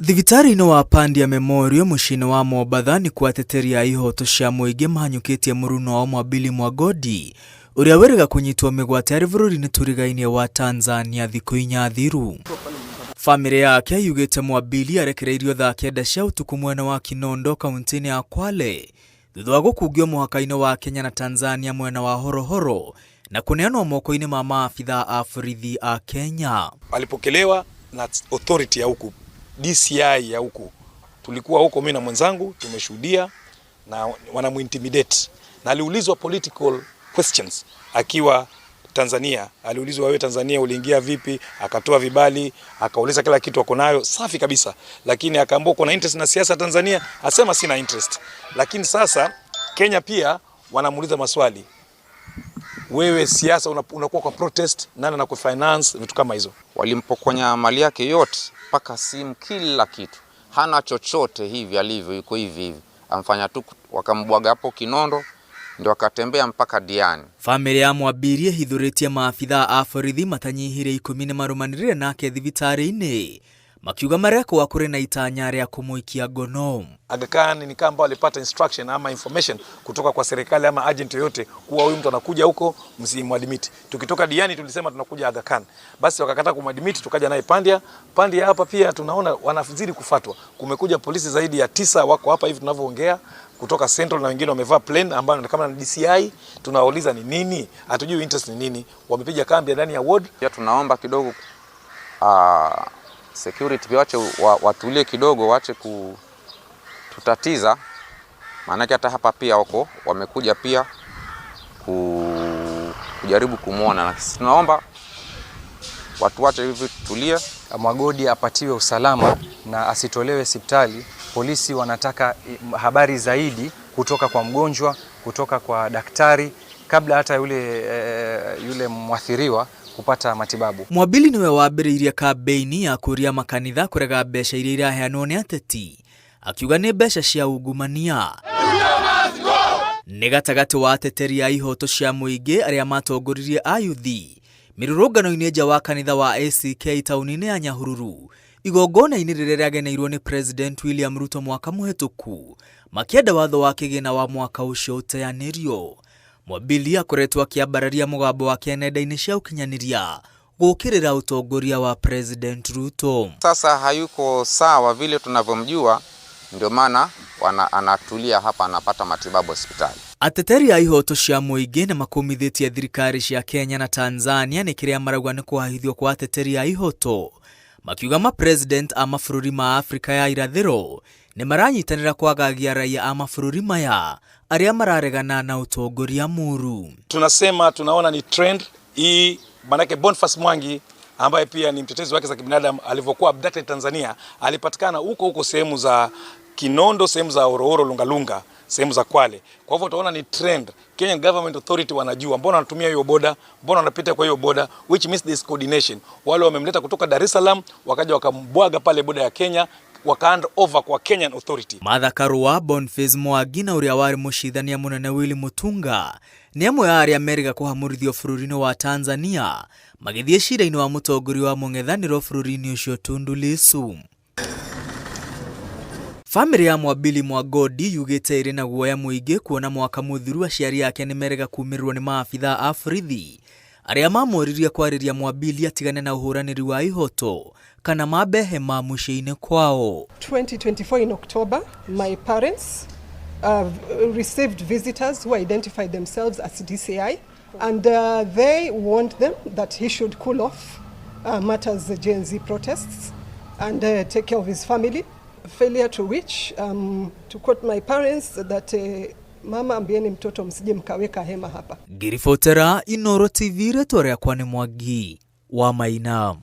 Thibitari-inĩ wa Pandia Memorial muciĩ-inĩ wa Mombatha nĩ kwateteria ihoto cia mũingĩ mahanyũkĩtie mũruno wa Mwambili Mwagodi ũrĩa wĩrĩga kũnyitwo mĩgwate arĩ bũrũri-inĩ tũrigainie wa Tanzania thikũ 4 thiru. Famĩlĩ yake yugĩte Mwambili arekereirio thaa 9 cia ũtukũ mwena wa Kinondo kaunti-inĩ ya Kwale thutha wa gũkungio mũhaka-inĩ wa Kenya na Tanzania mwena wa Horohoro na kũneanwo moko-inĩ ma maafitha a borithi a Kenya. Alipokelewa na authority ya huku DCI ya huku. Tulikuwa huko mimi na mwenzangu tumeshuhudia na wanamuintimidate. Na aliulizwa political questions akiwa Tanzania. Aliulizwa wewe Tanzania uliingia vipi? Akatoa vibali, akauliza kila kitu ako nayo safi kabisa. Lakini akaambiwa kuna interest na siasa Tanzania, asema sina interest. Lakini sasa Kenya pia wanamuuliza maswali. Wewe siasa unakuwa kwa protest, nani anakufinance, vitu kama hizo. Walimpokonya mali yake yote mpaka simu, kila kitu. Hana chochote hivi alivyo, yuko hivi. Amfanya tu wakambwaga hapo Kinondo ndio akatembea mpaka Diani. Famĩlĩ ya Mwambili hithũrĩtie maafitha a borithi matanyihire 10 marumanĩrĩre nake thibitari-inĩ makiuga mareko kũrĩ na itanya rĩa kũmũikia ngono. Aga Khan ni kama walipata instruction ama information kutoka kwa serikali ama agent yoyote kuwa huyu mtu anakuja huko msimuadmit. Tukitoka Diani tulisema tunakuja Aga Khan. Basi wakakataa kumadmit, tukaja naye Pandia hapa pia tunaona wanazidi kufatwa. Kumekuja polisi zaidi ya 9 wako hapa hivi tunavyoongea kutoka Central na wengine wamevaa plane ambao ni kama na DCI. Tunawauliza ni nini? Hatujui interest ni nini. Wamepiga kambi ndani ya ward. Pia tunaomba kidogo security waache watulie kidogo, waache kututatiza, maana hata hapa pia wako wamekuja pia kujaribu kumuona, na sisi tunaomba watu waache hivi tulie. Mwagodi apatiwe usalama na asitolewe hospitali. Polisi wanataka habari zaidi kutoka kwa mgonjwa, kutoka kwa daktari kabla hata yule mwathiriwa kupata matibabu. Mwambili niwe wambĩrĩirie kampeni ya kũria makanitha kũrega mbeca iria iraheanwo nĩ ateti, akiuga nĩ mbeca cia ungumania. Nĩ gatagatĩ wa ateteri a ihoto cia mũingĩ arĩa matongoririe ayuthi mĩrũrũngano-inĩ nja wa kanitha wa ACK taũni-inĩ ya Nyahururu igongona-inĩ rĩrĩa rĩageneirwo nĩ President William Ruto mwaka mũhetũku makĩenda watho wa kĩgĩna wa mwaka ũcio ũteanĩrio. Mwambili akoretwo akiambararia mũgambo wake nenda-inĩ cia ũkinyanĩria gũkĩrĩra utongoria wa President Ruto. Sasa hayuko sawa vile tunavyomjua, ndio maana anatulia hapa, anapata matibabu hospitali. Ateteri a ihoto cia mũingĩ nĩ makumithĩtie thirikari cia Kenya na Tanzania nĩ kĩrĩa marauga nĩ kũhahithio kwa ateteri a ihoto, makiuga ma president a mabũrũri ma Afrika ya irathĩro nĩ maranyitanĩra kwagagia raia a mabũrũri maya arĩa mararegana na utongoria muru. Tunasema tunaona ni trend hii, manake Boniface Mwangi ambaye pia ni mtetezi wake za kibinadamu alivyokuwa abducted Tanzania alipatikana huko sehemu za Kinondo, sehemu za Horohoro, Lungalunga, sehemu za Kwale. Kwa hivyo tunaona ni trend. Kenyan Government Authority wanajua mbona wanatumia hiyo boda, mbona wanapita kwa hiyo boda, which means this coordination. Wale wamemleta kutoka Dar es Salaam wakaja wakambwaga pale boda ya Kenya, wakaand over kwa Kenyan Authority. Martha Karua, Boniface Mwangi na ũrĩa warĩ mũcithania mũnene Willy Mutunga nĩ amwe a arĩa merĩga kũhamũrithio bũrũri-inĩ wa Tanzania magĩthiĩ cira-inĩ wa mũtongoria wa mũng'ethanĩro bũrũri-inĩ ũcio Tundu Lissu. Famĩlĩ ya Mwambili Mwagodi yugĩte ĩrĩ na guoya mũingĩ kuona mwaka mũthiru aciari yake nĩ merĩga kumĩrĩrwo nĩ maafitha a borithi arĩa mamoririe kwarĩria Mwambili atigane na ũhũranĩri wa ihoto kana mambe hema mũciĩ-inĩ kwao. 2024 in October, my parents received visitors who identified themselves as DCI, and they warned them that he should cool off matters the Gen Z protests and take care of his family. Failure to which, to quote my parents, that mama ambieni mtoto msije mkaweka hema hapa. Ngiribotera Inooro TV, rĩtwa rĩakwa nĩ Mwangi wa Maina.